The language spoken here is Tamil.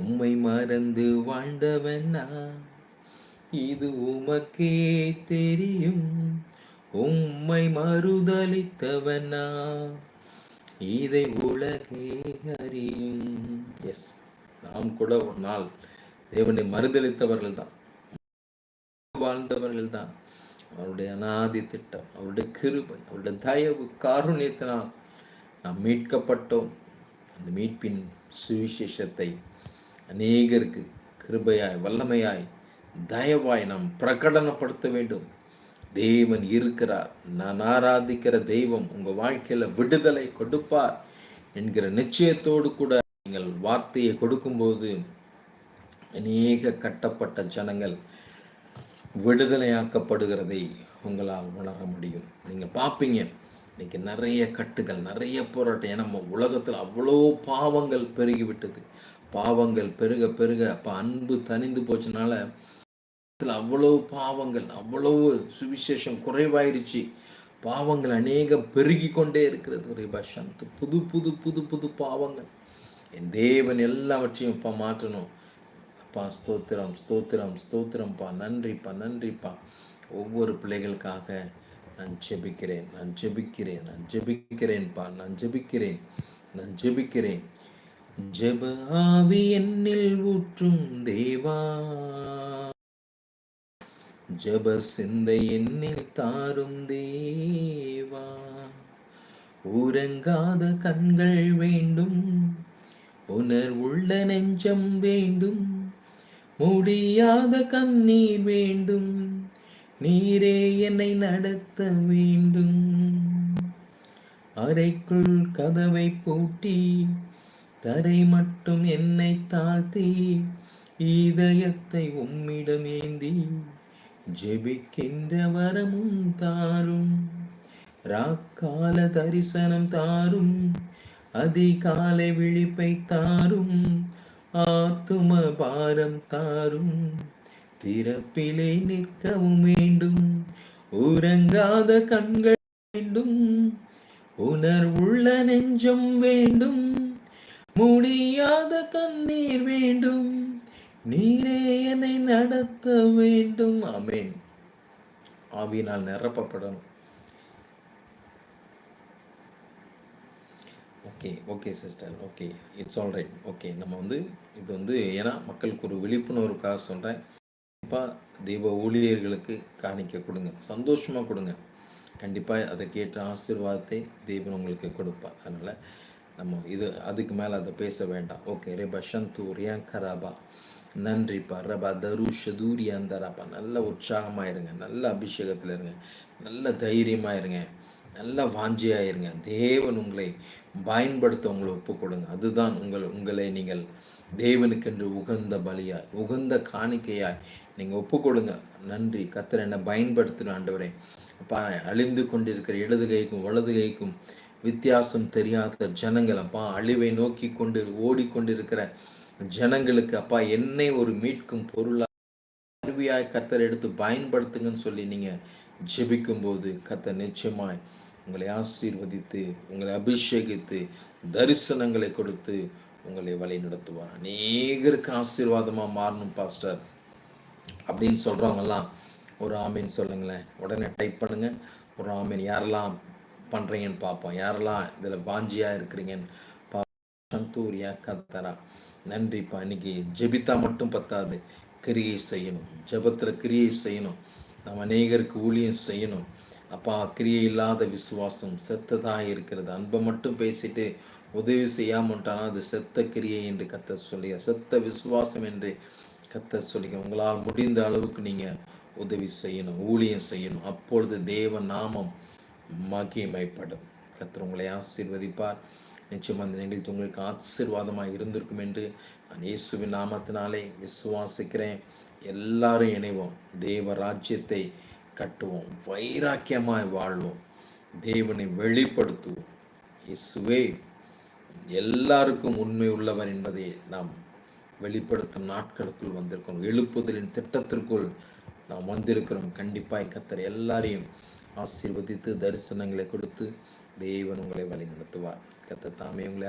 உம்மை மறந்து வாழ்ந்தவனா, இது உமக்கே தெரியும். உம்மை மறுதலித்தவனா, இதை உலகே அறியும். எஸ், நாம் கூட ஒரு நாள் தேவனை மறுதலித்தவர்கள் தான், வாழ்ந்தவர்கள் தான். அவருடைய அநாதி திட்டம், அவருடைய கிருபை, அவருடைய தயவு காருண்யத்தினால் நாம் மீட்கப்பட்டோம். அந்த மீட்பின் சுவிசேஷத்தை அநேகருக்கு கிருபையாய், வல்லமையாய், தயவாய் நாம் பிரகடனப்படுத்த வேண்டும். தேவன் இருக்கிறார், நான் ஆராதிக்கிற தெய்வம் உங்கள் வாழ்க்கையில் விடுதலை கொடுப்பார் என்கிற நிச்சயத்தோடு கூட நீங்கள் வார்த்தையை கொடுக்கும்போது அநேக கட்டப்பட்ட ஜனங்கள் விடுதலையாக்கப்படுகிறதை உங்களால் உணர முடியும். நீங்கள் பார்ப்பீங்க, இன்னைக்கு நிறைய கட்டுகள், நிறைய போராட்டம். ஏன்னா நம்ம உலகத்தில் அவ்வளோ பாவங்கள் பெருகிவிட்டது. பாவங்கள் பெருக பெருக அப்போ அன்பு தனிந்து போச்சுனால அவ்வளவு பாவங்கள், அவ்வளவு சுவிசேஷம் குறைவாயிருச்சு. பாவங்கள் அநேகம் பெருகி கொண்டே இருக்கிறது. ரிபாஷாந்த் புது புது புது புது பாவங்கள். என் தேவன் எல்லாவற்றையும் இப்போ மாற்றணும். அப்பா ஸ்தோத்திரம் ஸ்தோத்திரம் ஸ்தோத்திரம்ப்பா, நன்றிப்பா நன்றிப்பா. ஒவ்வொரு பிள்ளைகளுக்காக நான் ஜெபிக்கிறேன், நான் ஜெபிக்கிறேன், நான் ஜெபிக்கிறேன்ப்பா, நான் ஜெபிக்கிறேன், நான் ஜெபிக்கிறேன். ஜெப ஆவி என்னில் ஊற்றும் தேவா, ஜெப சிந்தை என்னில் தாரும் தேவா. உறங்காத கண்கள் வேண்டும், உணர்வுள்ள நெஞ்சம் வேண்டும், முடியாத கண்ணீர் வேண்டும், நீரே என்னை நடத்த வேண்டும். அறைக்குள் கதவை பூட்டி தரை மட்டும் என்னை தாழ்த்தி இதயத்தை உம்மிடம் ஏந்தி ஜெபிக்கின்ற வரமும் தாரும். ராக்கால தரிசனம் தாரும், அதிகாலை விழிப்பை தாரும், ஆத்தும பாரம் தாரும், திறப்பிலே நிற்கவும் வேண்டும். உறங்காத கண்கள் வேண்டும், உணர்வுள்ள நெஞ்சம் வேண்டும், முடியாத கண்ணீர் வேண்டும், நீரே என்னை நடத்த வேண்டும். ஆமென். ஆவியினால் நிரப்பப்படணும். Okay okay sister, okay, it's all right. Okay, நம்ம இது ஏன்னா மக்களுக்கு ஒரு விழிப்புணர்வுக்காக சொல்கிறேன். கண்டிப்பாக தெய்வ ஊழியர்களுக்கு காணிக்க கொடுங்க, சந்தோஷமாக கொடுங்க. கண்டிப்பாக அதை கேட்ட ஆசீர்வாதத்தை தெய்வன் உங்களுக்கு கொடுப்பார். அதனால் நம்ம அதுக்கு மேலே அதை பேச வேண்டாம். ஓகே, ரேபா ஷந்து ரியாங்கராபா, நன்றிப்பா. ரபா தருஷதூரியாந்தராப்பா. நல்ல உற்சாகமாக இருங்க, நல்ல அபிஷேகத்தில் இருங்க, நல்ல தைரியமாக இருங்க, நல்ல வாஞ்சியாக இருங்க. தேவன் உங்களை பயன்படுத்த உங்களை ஒப்பு கொடுங்க. அதுதான் உங்களை நீங்கள் தேவனுக்கென்று உகந்த பலியாய், உகந்த காணிக்கையாய் நீங்கள் ஒப்பு கொடுங்க. நன்றி கர்த்தர், என்னை பயன்படுத்தணும் ஆண்டவரே. அப்பா, அழிந்து கொண்டிருக்கிற இடது கைக்கும் வலது கைக்கும் வித்தியாசம் தெரியாத ஜனங்கள், அப்பா, அழிவை நோக்கி ஓடிக்கொண்டிருக்கிற ஜனங்களுக்கு அப்பா, என்னை ஒரு மீட்கும் பொருளாக கருவியாய் கர்த்தர் எடுத்து பயன்படுத்துங்கன்னு சொல்லி நீங்கள் ஜெபிக்கும்போது கர்த்தர் நிச்சயமாய் உங்களை ஆசீர்வதித்து, உங்களை அபிஷேகித்து, தரிசனங்களை கொடுத்து உங்களை வழி நடத்துவார். அநேகருக்கு ஆசீர்வாதமாக மாறணும் பாஸ்டர் அப்படின்னு சொல்கிறவங்கெல்லாம் ஒரு ஆமீன் சொல்லுங்களேன். உடனே டைப் பண்ணுங்கள் ஒரு ஆமீன். யாரெல்லாம் பண்ணுறீங்கன்னு பார்ப்போம், யாரெல்லாம் இதில் வாஞ்சியாக இருக்கிறீங்கன்னு பா. சந்தூரியா கத்தரா, நன்றிப்பா. இன்னைக்கு ஜெபித்தா மட்டும் பத்தாது, கிரியை செய்யணும். ஜெபத்தில் கிரியை செய்யணும். நாம் அநேகருக்கு ஊழியம் செய்யணும். அப்பா, கிரியை இல்லாத விசுவாசம் செத்ததாக இருக்கிறது. அன்பை மட்டும் பேசிட்டு உதவி செய்யாமட்டானா அது செத்த கிரியை என்று கத்த சொல்லி, செத்த விசுவாசம் என்று கத்த சொல்லி, உங்களால் முடிந்த அளவுக்கு நீங்கள் உதவி செய்யணும், ஊழியம் செய்யணும். அப்பொழுது தேவ நாமம் மகிமைப்படும். கர்த்தர் உங்களை ஆசீர்வதிப்பார். நிச்சயம் அந்த நிகழ்ச்சி உங்களுக்கு ஆசீர்வாதமாக இருந்திருக்கும் என்று நான் இயேசுவின் நாமத்தினாலே விசுவாசிக்கிறேன். எல்லாரும் இணைவோம், தேவ ராஜ்யத்தை கட்டுவோம், வைராக்கியமாய் வாழ்வோம், தேவனை வெளிப்படுத்துவோம். இயேசுவே எல்லாருக்கும் உண்மை உள்ளவர் என்பதை நாம் வெளிப்படுத்தும் நாட்களுக்குள் வந்திருக்கிறோம். எழுப்புதலின் திட்டத்திற்குள் நாம் வந்திருக்கிறோம். கண்டிப்பாக கர்த்தர் எல்லாரையும் ஆசீர்வதித்து தரிசனங்களை கொடுத்து தேவன் உங்களை வழி நடத்துவார். கர்த்தர் தாமே உங்களை